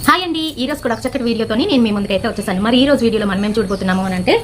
Hi అండి, ఈ రోజు కూడా చక్కటి వీడియోతోని నేను మీ ముందుకైతే వచ్చేసాను. మరి ఈ రోజు వీడియోలో మనం ఏం చూడబోతున్నాము అంటే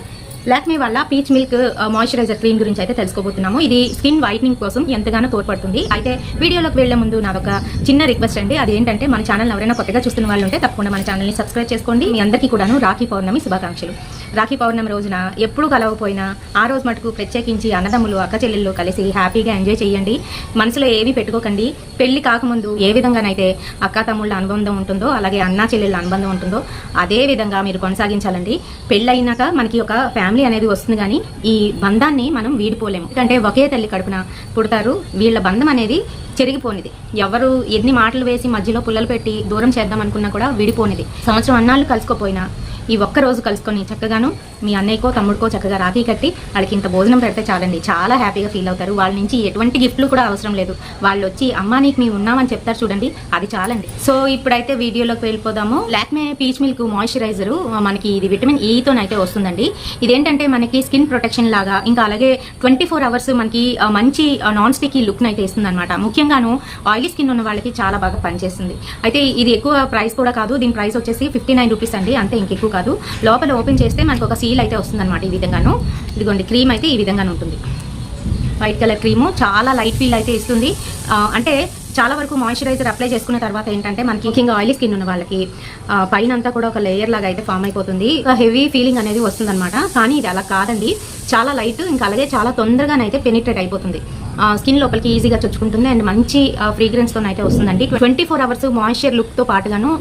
లాక్మే వాళ్ళ పీచ్ మిల్క్ మాయిశ్చరైజర్ క్రీమ్ గురించి అయితే తెలుసుకోబోతున్నాము. ఇది స్కిన్ వైట్నింగ్ కోసం ఎంతగానో తోడ్పడుతుంది. అయితే వీడియోలోకి వెళ్లే ముందు నాదొక చిన్న రిక్వెస్ట్ అండి. అదేంటంటే మన ఛానల్ ఎవరైనా కొత్తగా చూస్తున్న వాళ్ళు ఉంటే తప్పకుండా మన ఛానల్ని సబ్స్క్రైబ్ చేసుకోండి. మీ అందరికీ కూడాను రాఖీ పౌర్ణమి శుభాకాంక్షలు. రాఖీ పౌర్ణమి రోజున ఎప్పుడు కలవపోయినా ఆ రోజు మటుకు ప్రత్యేకించి అన్నదమ్ములు అక్క చెల్లెళ్ళు కలిసి హ్యాపీగా ఎంజాయ్ చేయండి. మనసులో ఏవి పెట్టుకోకండి. పెళ్లి కాకముందు ఏ విధంగానైతే అక్క తమ్ముళ్ళ అనుబంధం ఉంటుందో అలాగే అన్నా చెల్లెళ్ళ అనుబంధం ఉంటుందో అదే విధంగా మీరు కొనసాగించాలండి. పెళ్ళి అయినాక మనకి ఒక ఫ్యామిలీ అనేది వస్తుంది, కానీ ఈ బంధాన్ని మనం వీడిపోలేము. ఎందుకంటే ఒకే తల్లి కడుపున పుడతారు. వీళ్ళ బంధం అనేది చెరిగిపోనిది. ఎవరు ఎన్ని మాటలు వేసి మధ్యలో పుల్లలు పెట్టి దూరం చేద్దాం అనుకున్నా కూడా విడిపోనిది. సంవత్సరం అన్నాళ్ళు కలుసుకోపోయినా ఈ ఒక్క రోజు కలుసుకొని చక్కగాను మీ అన్నయ్యకో తమ్ముడికో చక్కగా రాఖీ కట్టి వాళ్ళకి ఇంత భోజనం పెడితే చాలండి, చాలా హ్యాపీగా ఫీల్ అవుతారు. వాళ్ళ నుంచి ఎటువంటి గిఫ్ట్లు కూడా అవసరం లేదు. వాళ్ళు వచ్చి అమ్మా నీకు మేము ఉన్నామని చెప్తారు చూడండి, అది చాలండి. సో ఇప్పుడైతే వీడియోలోకి వెళ్ళిపోదాము. లాక్మే పీచ్ మిల్క్ మాయిశ్చరైజర్ మనకి ఇది విటమిన్ ఈతోనైతే వస్తుందండి. ఇదేంటంటే మనకి స్కిన్ ప్రొటెక్షన్ లాగా, ఇంకా అలాగే 24 hours మనకి మంచి నాన్ స్టిక్కీ లుక్ అయితే ఇస్తుంది అనమాట. ముఖ్యంగాను ఆయిలీ స్కిన్ ఉన్న వాళ్ళకి చాలా బాగా పనిచేస్తుంది. అయితే ఇది ఎక్కువ ప్రైస్ కూడా కాదు. దీని ప్రైస్ వచ్చేసి 59 రూపీస్ అండి, అంతే, ఇంకెక్కువ కాదు. లోపల ఓపెన్ చేస్తే మనకు ఒక సీల్ అయితే వస్తుంది అనమాట. ఈ విధంగాను ఇదిగోండి, క్రీమ్ అయితే ఈ విధంగానే ఉంటుంది. వైట్ కలర్ క్రీము చాలా లైట్ ఫీల్ అయితే ఇస్తుంది. అంటే చాలా వరకు మాయిశ్చరైజర్ అప్లై చేసుకున్న తర్వాత ఏంటంటే మనకి ముఖ్యంగా ఆయిలీ స్కిన్ ఉన్న వాళ్ళకి పైన అంతా కూడా ఒక లేయర్ లాగా అయితే ఫామ్ అయిపోతుంది. హెవీ ఫీలింగ్ అనేది వస్తుంది అనమాట. కానీ ఇది అలా కాదండి, చాలా లైట్, ఇంకా అలాగే చాలా తొందరగానైతే పెనిట్రేట్ అయిపోతుంది. స్కిన్ లోపలికి ఈజీగా చొచ్చుకుంటుంది అండ్ మంచి ఫ్రీగ్రెన్స్తో అయితే వస్తుందండి. 24 hours మాయిశ్చర్ లుక్తో పాటుగాను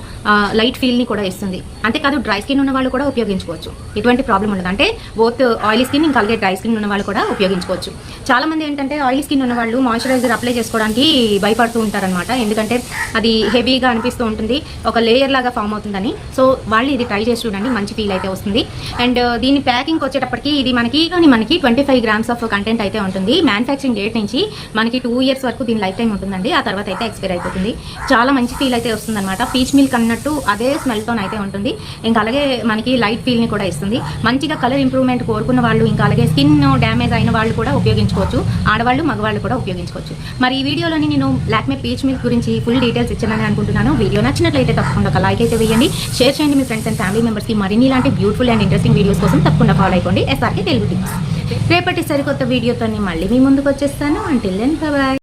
లైట్ ఫీల్ని కూడా ఇస్తుంది. అంతేకాదు డ్రై స్కిన్ ఉన్న వాళ్ళు కూడా ఉపయోగించుకోవచ్చు, ఎటువంటి ప్రాబ్లం ఉండదు. అంటే బోత్ ఆయిలీ స్కిన్ ఇంకా అలాగే డ్రై స్కిన్ ఉన్న వాళ్ళు కూడా ఉపయోగించుకోవచ్చు. చాలా మంది ఏంటంటే ఆయిలీ స్కిన్ ఉన్న వాళ్ళు మాయిశ్చరైజర్ అప్లై చేసుకోవడానికి భయపడుతూ ఉంటారనమాట. ఎందుకంటే అది హెవీగా అనిపిస్తూ ఉంటుంది, ఒక లేయర్ లాగా ఫామ్ అవుతుందని. సో వాళ్ళు ఇది ట్రై చేసి చూడండి, మంచి ఫీల్ అయితే వస్తుంది. అండ్ దీని ప్యాకింగ్ వచ్చేటప్పటికి ఇది మనకి 25 grams ఆఫ్ కంటెంట్ అయితే ఉంటుంది. మ్యానుఫ్యాక్చరింగ్ డేట్ నుంచి మనకి 2 years వరకు దీని లైఫ్ టైం ఉంటుందండి. ఆ తర్వాత అయితే ఎక్స్పైర్ అయిపోతుంది. చాలా మంచి ఫీల్ అయితే వస్తుంది అనమాట. పీచ్ మిల్క్ అన్నట్టు అదే స్మెల్తో అయితే ఉంటుంది. ఇంకా అలాగే మనకి లైట్ ఫీల్ని కూడా ఇస్తుంది. మంచిగా కలర్ ఇంప్రూవ్మెంట్ కోరుకున్న వాళ్ళు, ఇంకా అలాగే స్కిన్ డ్యామేజ్ అయిన వాళ్ళు కూడా ఉపయోగించుకోవచ్చు. ఆడవాళ్ళు మగవాళ్ళు కూడా ఉపయోగించుకోవచ్చు. మరి ఈ వీడియోలోని నేను లాక్మే పీచ్ మిల్క్ గురించి ఫుల్ డీటెయిల్స్ ఇచ్చానని అనుకుంటున్నాను. వీడియో నచ్చినట్లయితే తప్పకుండా ఒక లైక్ అయితే వేయండి, షేర్ చేయండి మీ ఫ్రెండ్స్ అండ్ ఫ్యామిలీ మెంబర్స్కి. మరిన్ని ఇలాంటి బ్యూటిఫుల్ అండ్ ఇంట్రెస్టింగ్ వీడియోస్ కోసం తప్పకుండా ఫాలో అయిపోండి SRK తెలుగు టిప్స్. రేపటి సరికొత్త వీడియోతో మళ్ళీ మీ ముందుకు వచ్చేస్తాను. Until then by.